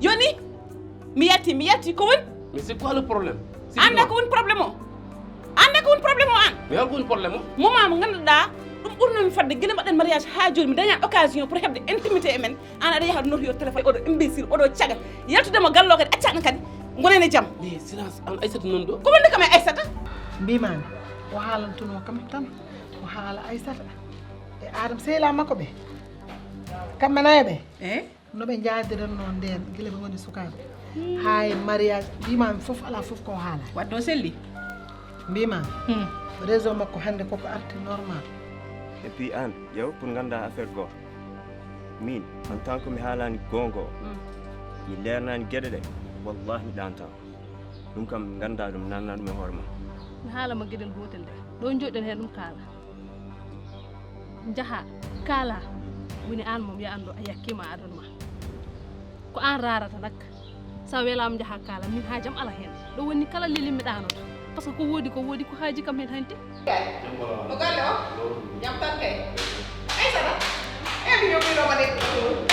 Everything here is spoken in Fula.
yoni mi yatti ko woni mais c'est quoi le problème ande ko woni probléme o ande ko woni probléme o an mais hol ko woni probléme o moment mo ganduɗa ɗum ɓurnomi fadde guila mbaɗen mariage ha joni mi daña occasion pour heɓde intimité e men an aɗa yaha noto yo téléphone oɗo imbécile oɗo caga yaltudemo gallo kadi accaɗen kadi gonen e jaam mais silence an Aissata non ɗo ko wonde kam e Aissata mbimami o haalantuno kam tan o haala Aissata e Adama sehila makko ɓe kamɓe nayo ɓe noɓe jadiranno nden guila ɓe goni sukaɓe ha e mariage mbimami foof ala foof ko haala wadde o selli mbimami réseau makko hande koko arti normal et puis an ƴeew pour ganda affaire goto min en tant que mi haalani gonga o mi lernani gueɗe ɗe wallahi mi ɗantama ɗum kam ganda ɗum nanna ɗum e hoore ma mi haalama gueɗel gotel nde ɗo joɗɗen hen ɗum kaala jaaha kaala woni an moom ya andu a yakkima aduna ma ko an rarata nak sa welama jaaha kaala min haajam ala hen ɗo woni kala leli mi ɗanoto par ce que ko woodi ko haaji kam hen hanti o galle o jam tan kay Aissata e mi yoɓɓinoma de